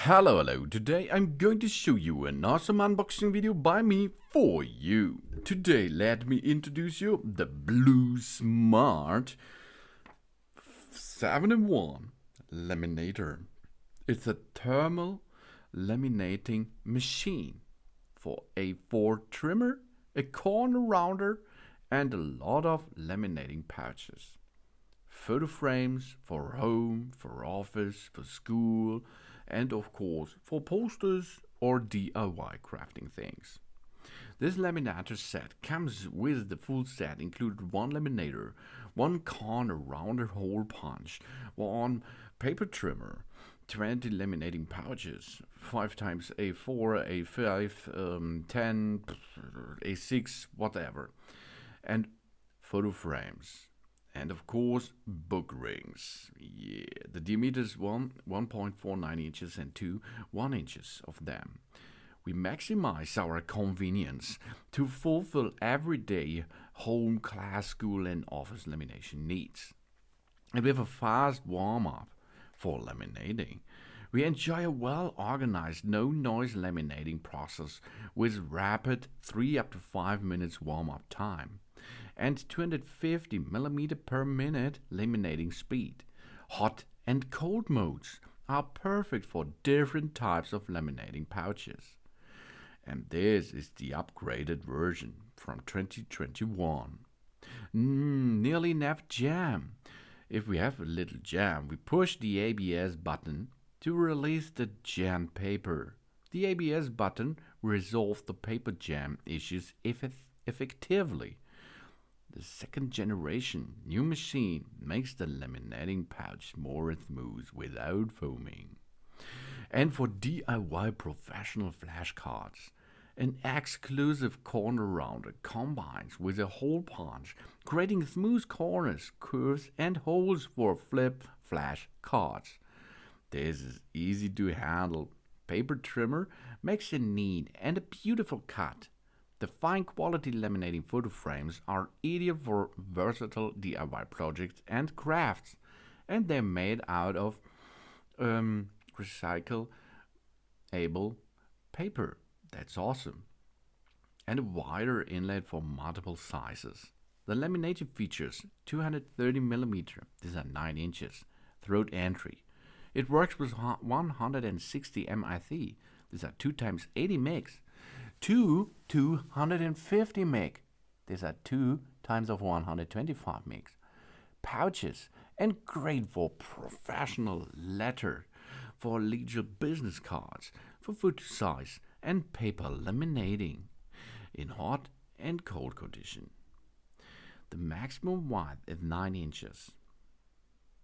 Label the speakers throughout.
Speaker 1: Hello, today I'm going to show you an awesome unboxing video by me for you. Today let me introduce you the Blue Smart 7-in-1 Laminator. It's a thermal laminating machine for A4 trimmer, a corner rounder and a lot of laminating pouches. Photo frames for home, for office, for school, and of course for posters or DIY crafting things. This laminator set comes with the full set, included one laminator, one corner rounder hole punch, one paper trimmer, 20 laminating pouches, 5 times A4, A5, 10, A6, whatever, and photo frames. And of course, book rings. Yeah, the diameters 1.49 inches and 1 inches of them. We maximize our convenience to fulfill everyday home, class, school, and office lamination needs. And we have a fast warm-up for laminating. We enjoy a well-organized, no-noise laminating process with rapid 3 up to 5 minutes warm-up time and 250 millimeter per minute laminating speed. Hot and cold modes are perfect for different types of laminating pouches. And this is the upgraded version from 2021. Nearly enough jam. If we have a little jam, we push the ABS button to release the jam paper. The ABS button resolves the paper jam issues effectively. The second generation new machine makes the laminating pouch more smooth without foaming. And for DIY professional flashcards, an exclusive corner rounder combines with a hole punch, creating smooth corners, curves, and holes for flip flash cards. This is easy to handle. Paper trimmer makes a neat and a beautiful cut. The fine quality laminating photo frames are ideal for versatile DIY projects and crafts, and they're made out of recyclable paper. That's awesome. And a wider inlet for multiple sizes. The laminator features 230 millimeter, these are 9 inches, throat entry. It works with 160 MIC, these are 2 times 80 mix. 250 meg. These are 2 times of 125 megs. Pouches and great for professional letter, for legal business cards, for photo size and paper laminating in hot and cold condition. The maximum width is 9 inches.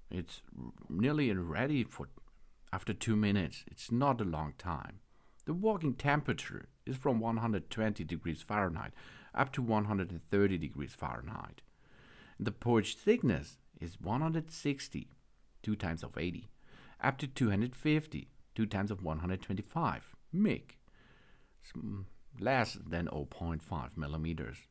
Speaker 1: It's nearly ready for after 2 minutes. It's not a long time. The working temperature is from 120 degrees Fahrenheit up to 130 degrees Fahrenheit. The pouch thickness is 160, 2 times of 80, up to 250, 2 times of 125 mig, less than 0.5 millimeters.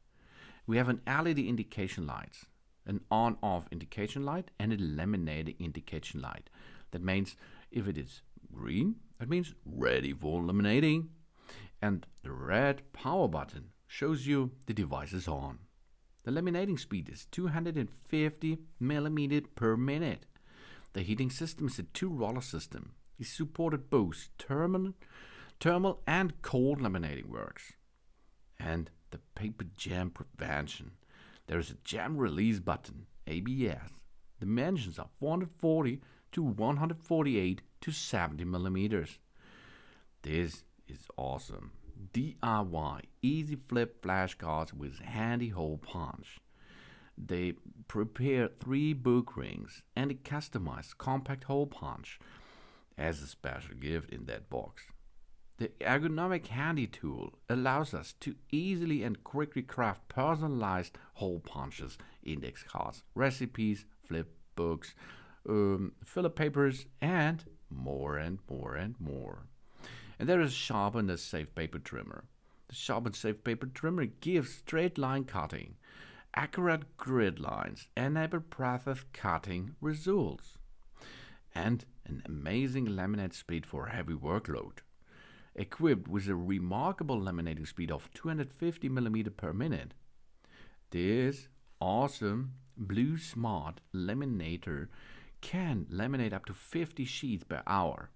Speaker 1: We have an LED indication light, an on-off indication light, and a laminating indication light. That means if it is green, that means ready for laminating. And the red power button shows you the device is on. The laminating speed is 250 millimeter per minute. The heating system is a 2-roller system. It supported both thermal and cold laminating works. And the paper jam prevention. There is a jam release button, ABS. The dimensions are 440 to 148 to 70 millimeters. This is awesome. DIY easy flip flashcards with handy hole punch. They prepare 3 book rings and a customized compact hole punch as a special gift in that box. The ergonomic handy tool allows us to easily and quickly craft personalized hole punches, index cards, recipes, flip books, filler papers, and more and more and more. And there is Sharpen and Safe Paper Trimmer. The Sharpen Safe Paper Trimmer gives straight line cutting, accurate grid lines, enable precise cutting results. and an amazing laminate speed for heavy workload. Equipped with a remarkable laminating speed of 250 mm per minute, this awesome Blue Smart Laminator can laminate up to 50 sheets per hour.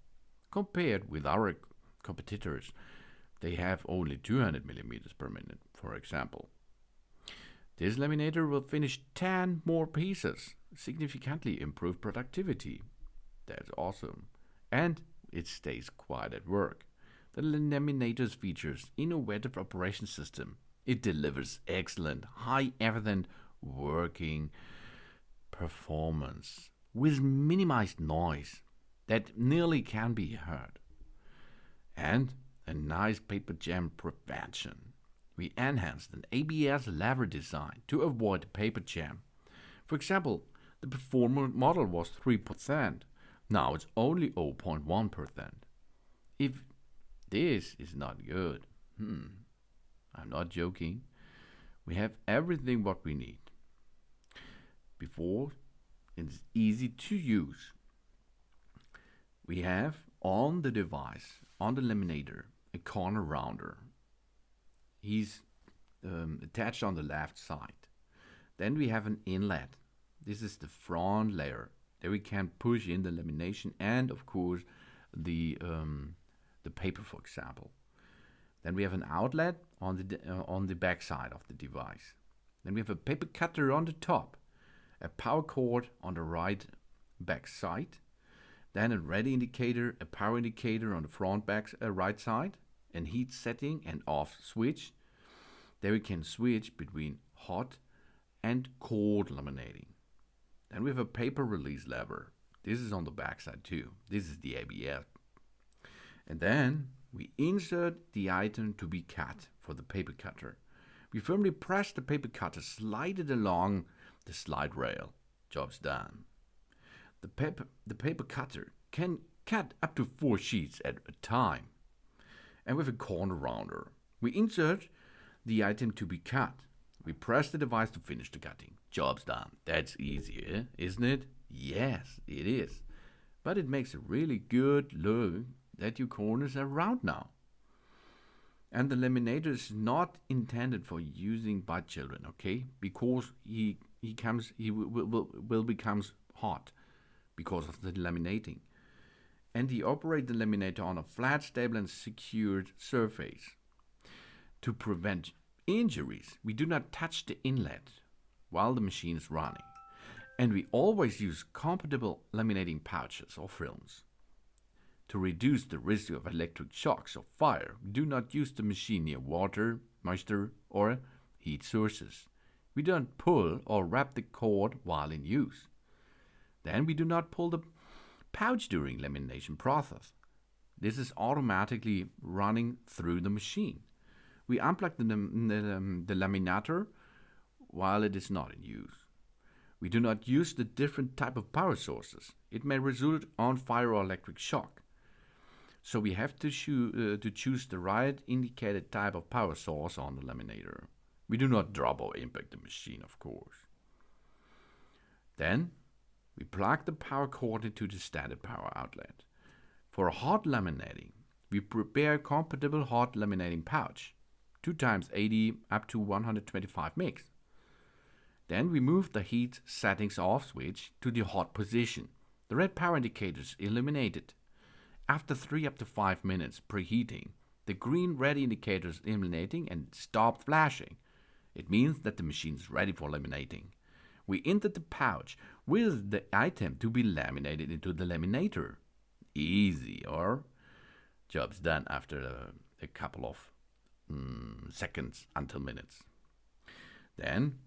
Speaker 1: Compared with our competitors, they have only 200 millimeters per minute, for example. This laminator will finish 10 more pieces, significantly improve productivity. That's awesome. And it stays quiet at work. The laminator features innovative operation system. It delivers excellent, high-efficient working performance with minimized noise that nearly can be heard. And a nice paper jam prevention. We enhanced an ABS lever design to avoid paper jam. For example, the performer model was 3%. Now it's only 0.1%. If this is not good, I'm not joking. We have everything what we need. Before, it's easy to use. We have on the device, on the laminator, a corner rounder. He's attached on the left side. Then we have an inlet. This is the front layer. There we can push in the lamination and, of course, the paper, for example. Then we have an outlet on the back side of the device. Then we have a paper cutter on the top, a power cord on the right back side, then a ready indicator, a power indicator on the front back right side, and heat setting and off switch. There we can switch between hot and cold laminating. Then we have a paper release lever. This is on the back side too. This is the ABS. And then we insert the item to be cut for the paper cutter. We firmly press the paper cutter, slide it along the slide rail. Job's done. The paper cutter can cut up to 4 sheets at a time. And with a corner rounder, we insert the item to be cut. We press the device to finish the cutting. Job's done. That's easy, isn't it? Yes, it is. But it makes a really good look that your corners are round now. And the laminator is not intended for using by children, okay? Because he will becomes hot because of the laminating. And he operate the laminator on a flat, stable and secured surface. To prevent injuries, we do not touch the inlet while the machine is running. And we always use compatible laminating pouches or films. To reduce the risk of electric shocks or fire, we do not use the machine near water, moisture, or heat sources. We don't pull or wrap the cord while in use. Then we do not pull the pouch during lamination process. This is automatically running through the machine. We unplug the laminator while it is not in use. We do not use the different type of power sources. It may result on fire or electric shock. So we have to choose the right indicated type of power source on the laminator. We do not drop or impact the machine, of course. Then we plug the power cord into the standard power outlet. For hot laminating, we prepare a compatible hot laminating pouch, 2 times 80 up to 125 mix. Then we move the heat settings off switch to the hot position. The red power indicator is illuminated. After 3 up to 5 minutes preheating, the green red indicator is illuminating and stop flashing. It means that the machine is ready for laminating. We insert the pouch with the item to be laminated into the laminator. Easy, or? Job's done after a couple of seconds until minutes. Then,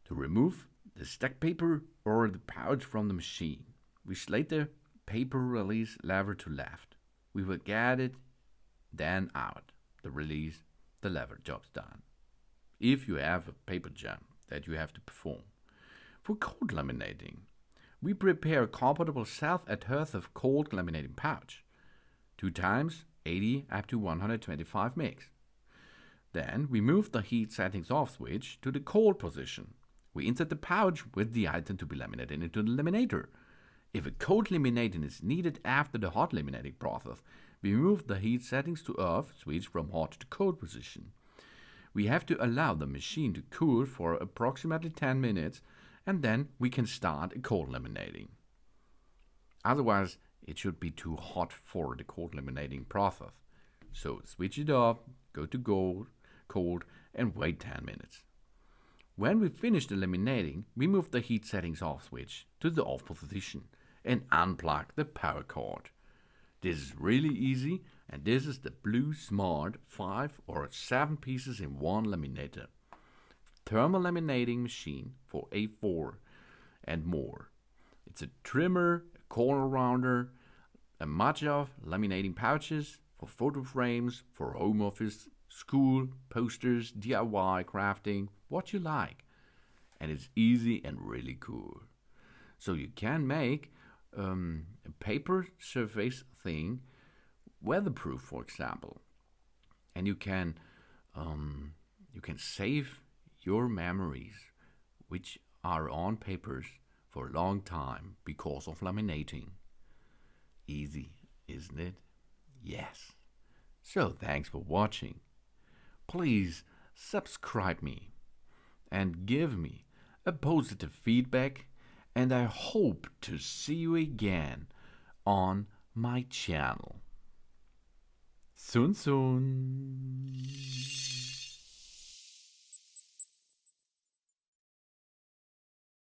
Speaker 1: to remove the stack paper or the pouch from the machine, we slide the paper release lever to left. We will get it then out. The release, the lever, job's done. If you have a paper jam that you have to perform. For cold laminating, we prepare a compatible self-adhesive cold laminating pouch, 2 times 80 up to 125 mix. Then we move the heat settings off switch to the cold position. We insert the pouch with the item to be laminated into the laminator. If a cold laminating is needed after the hot laminating process, we move the heat settings to off, switch from hot to cold position. We have to allow the machine to cool for approximately 10 minutes, and then we can start a cold laminating. Otherwise, it should be too hot for the cold laminating process. So switch it off, go to cold, and wait 10 minutes. When we finish the laminating, we move the heat settings off switch to the off position and unplug the power cord. This is really easy, and this is the Blue Smart 5 or 7 pieces in one laminator. Thermal laminating machine for A4 and more. It's a trimmer, a corner rounder, a match of laminating pouches for photo frames, for home office, school, posters, DIY, crafting, what you like. And it's easy and really cool. So you can make a paper surface thing weatherproof, for example. And you can save your memories, which are on papers for a long time because of laminating. Easy, isn't it? Yes. So thanks for watching. Please subscribe me and give me a positive feedback, and I hope to see you again on my channel. Soon.